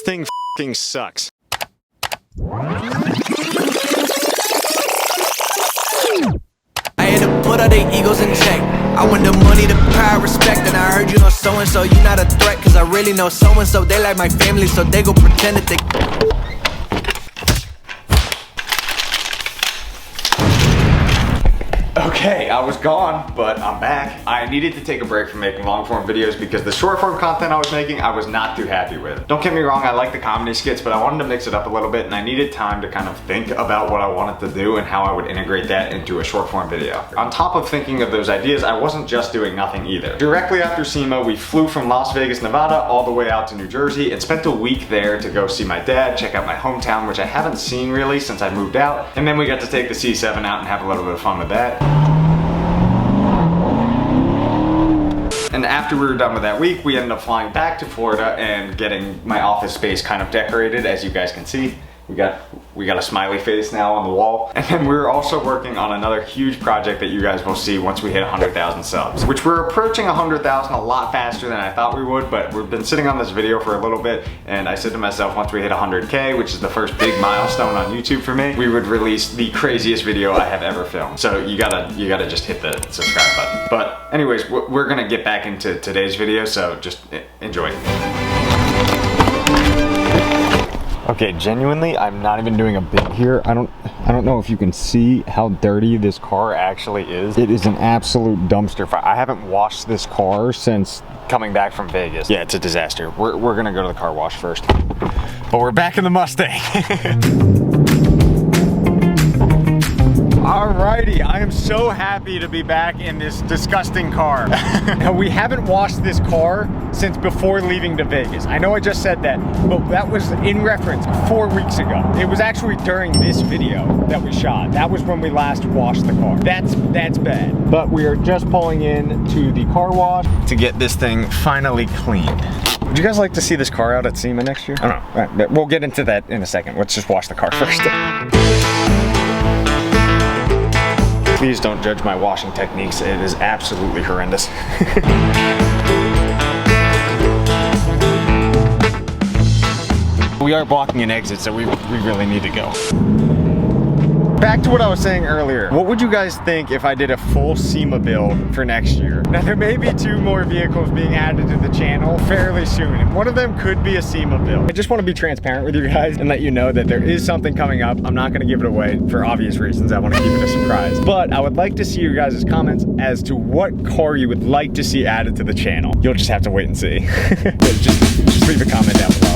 thing f***ing sucks. I had to put all their egos in check. I want the money, the power, respect. And I heard you know so-and-so, you not a threat. Cause I really know so-and-so, they like my family. So they go pretend that they... Okay, I was gone, but I'm back. I needed to take a break from making long form videos because the short form content I was making, I was not too happy with. Don't get me wrong, I like the comedy skits, but I wanted to mix it up a little bit and I needed time to kind of think about what I wanted to do and how I would integrate that into a short form video. On top of thinking of those ideas, I wasn't just doing nothing either. Directly after SEMA, we flew from Las Vegas, Nevada, all the way out to New Jersey and spent a week there to go see my dad, check out my hometown, which I haven't seen really since I moved out. And then we got to take the C7 out and have a little bit of fun with that. And after we were done with that week, we ended up flying back to Florida and getting my office space kind of decorated. As you guys can see, we got a smiley face now on the wall. And then we're also working on another huge project that you guys will see once we hit 100,000 subs, which we're approaching 100,000 a lot faster than I thought we would, but we've been sitting on this video for a little bit and I said to myself, once we hit 100K, which is the first big milestone on YouTube for me, we would release the craziest video I have ever filmed. So you gotta just hit the subscribe button. But anyways, we're gonna get back into today's video, so just enjoy. Okay, genuinely, I'm not even doing a bit here. I don't know if you can see how dirty this car actually is. It is an absolute dumpster fire. I haven't washed this car since coming back from Vegas. Yeah, it's a disaster. We're gonna go to the car wash first. But we're back in the Mustang. Alrighty, I am so happy to be back in this disgusting car. Now, we haven't washed this car since before leaving to Vegas. I know I just said that, but that was in reference 4 weeks ago. It was actually during this video that we shot. That was when we last washed the car. That's bad. But we are just pulling in to the car wash to get this thing finally cleaned. Would you guys like to see this car out at SEMA next year? I don't know. All right, we'll get into that in a second. Let's just wash the car first. Please don't judge my washing techniques. It is absolutely horrendous. We are blocking an exit, so we really need to go. Back to what I was saying earlier. What would you guys think if I did a full SEMA build for next year? Now, there may be 2 more vehicles being added to the channel fairly soon, and one of them could be a SEMA build. I just want to be transparent with you guys and let you know that there is something coming up. I'm not going to give it away for obvious reasons. I want to keep it a surprise. But I would like to see your guys' comments as to what car you would like to see added to the channel. You'll just have to wait and see. just leave a comment down below.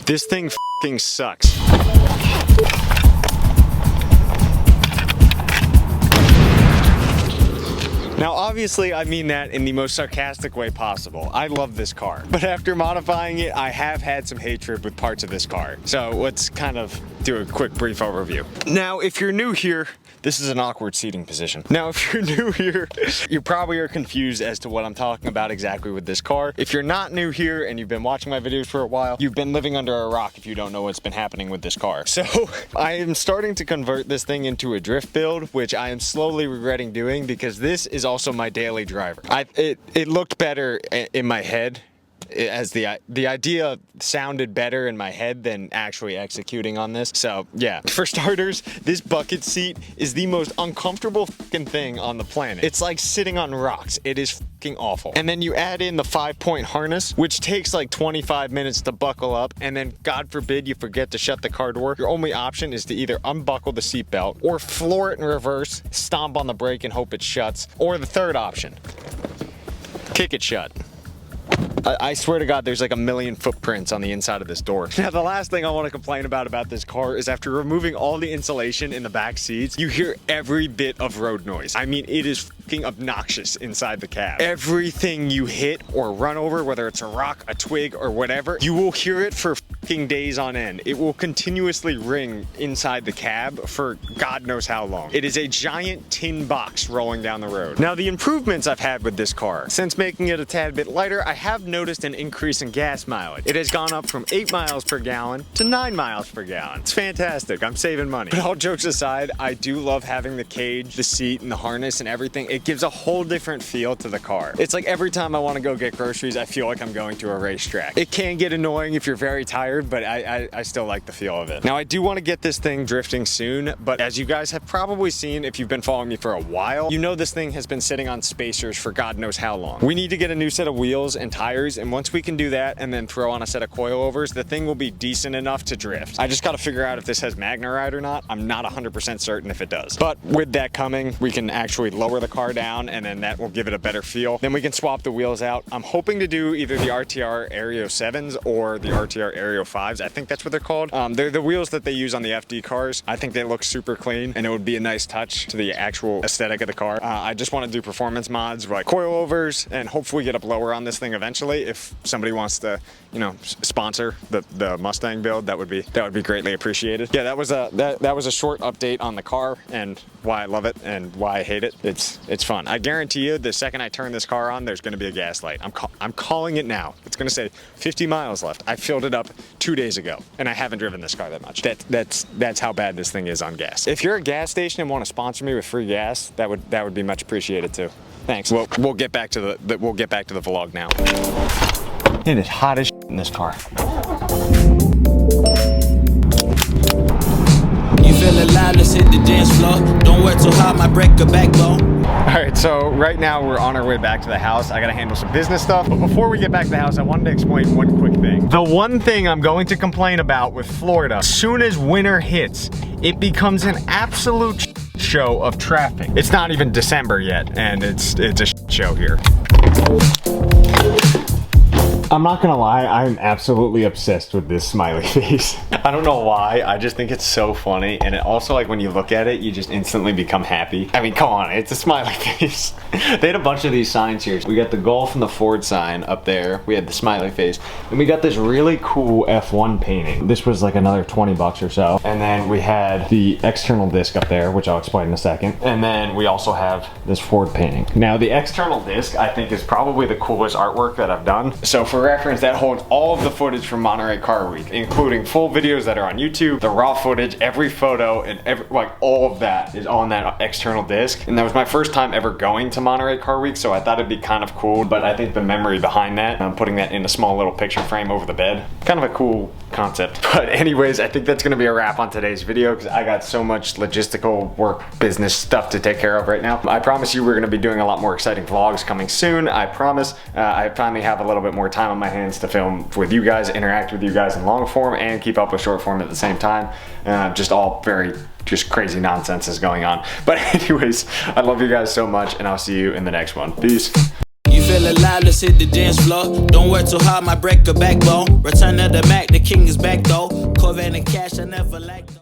This thing f***ing sucks. Now, obviously, I mean that in the most sarcastic way possible. I love this car, but after modifying it, I have had some hatred with parts of this car. So let's kind of do a quick brief overview. Now, if you're new here, this is an awkward seating position. Now, if you're new here, you probably are confused as to what I'm talking about exactly with this car. If you're not new here and you've been watching my videos for a while, you've been living under a rock if you don't know what's been happening with this car. So I am starting to convert this thing into a drift build, which I am slowly regretting doing because this is also my daily driver. It looked better in my head, as the idea sounded better in my head than actually executing on this. So yeah, for starters, this bucket seat is the most uncomfortable fucking thing on the planet. It's like sitting on rocks. It is fucking awful. And then you add in the 5-point harness, which takes like 25 minutes to buckle up, and then God forbid you forget to shut the car door. Your only option is to either unbuckle the seatbelt or floor it in reverse, stomp on the brake and hope it shuts, or the third option, kick it shut. I swear to God, there's like a million footprints on the inside of this door. Now, the last thing I want to complain about this car is after removing all the insulation in the back seats, you hear every bit of road noise. I mean, it is fucking obnoxious inside the cab. Everything you hit or run over, whether it's a rock, a twig, or whatever, you will hear it for fucking days on end. It will continuously ring inside the cab for God knows how long. It is a giant tin box rolling down the road. Now, the improvements I've had with this car, since making it a tad bit lighter, I have noticed an increase in gas mileage. It has gone up from 8 miles per gallon to 9 miles per gallon. It's fantastic. I'm saving money. But all jokes aside, I do love having the cage, the seat, and the harness and everything. It gives a whole different feel to the car. It's like every time I want to go get groceries, I feel like I'm going to a racetrack. It can get annoying if you're very tired, but I still like the feel of it. Now, I do want to get this thing drifting soon, but as you guys have probably seen if you've been following me for a while, you know this thing has been sitting on spacers for God knows how long. We need to get a new set of wheels and tires, and once we can do that and then throw on a set of coilovers, the thing will be decent enough to drift. I just got to figure out if this has MagneRide or not. I'm not 100% certain if it does. But with that coming, we can actually lower the car down, and then that will give it a better feel. Then we can swap the wheels out. I'm hoping to do either the RTR Aereo 7s or the RTR Aereo 5s. I think that's what they're called. They're the wheels that they use on the FD cars. I think they look super clean, and it would be a nice touch to the actual aesthetic of the car. I just want to do performance mods like coilovers and hopefully get a blower on this thing eventually. If somebody wants to, you know, sponsor the Mustang build, that would be greatly appreciated. Yeah, that was a short update on the car and why I love it and why I hate it. It's fun. I guarantee you, the second I turn this car on, there's going to be a gas light. I'm calling it now. It's going to say 50 miles left. I filled it up 2 days ago, and I haven't driven this car that much. That's how bad this thing is on gas. If you're a gas station and want to sponsor me with free gas, that would be much appreciated too. Thanks. We'll get back to the vlog now. It is hot as shit in this car. You feel alive, let's hit the dance floor. Don't work too hard, might break a backbone. All right, so right now we're on our way back to the house. I gotta handle some business stuff. But before we get back to the house, I wanted to explain one quick thing. The one thing I'm going to complain about with Florida, as soon as winter hits, it becomes an absolute show of traffic. It's not even December yet, and it's a show here. I'm not gonna lie, I'm absolutely obsessed with this smiley face. I don't know why, I just think it's so funny, and it also, like, when you look at it, you just instantly become happy. I mean, come on, it's a smiley face. They had a bunch of these signs here. We got the Golf and the Ford sign up there. We had the smiley face. And we got this really cool F1 painting. This was like another 20 bucks or so. And then we had the external disc up there, which I'll explain in a second. And then we also have this Ford painting. Now, the external disc, I think, is probably the coolest artwork that I've done. So for reference, that holds all of the footage from Monterey Car Week, including full videos that are on YouTube, the raw footage, every photo, and like all of that is on that external disc. And that was my first time ever going to Monterey Car Week, so I thought it'd be kind of cool. But I think the memory behind that, I'm putting that in a small little picture frame over the bed, kind of a cool concept. But anyways, I think that's gonna be a wrap on today's video because I got so much logistical work, business stuff to take care of right now. I promise you we're gonna be doing a lot more exciting vlogs coming soon. I promise. I finally have a little bit more time on my hands to film with you guys, interact with you guys in long form, and keep up with short form at the same time. Just all very crazy nonsense is going on. But anyways, I love you guys so much, and I'll see you in the next one. Peace. You feel alive, let's hit the dance floor. Don't work too hard, might break a backbone. Return of the Mac, the king is back though. Corvette and cash, I never lacked.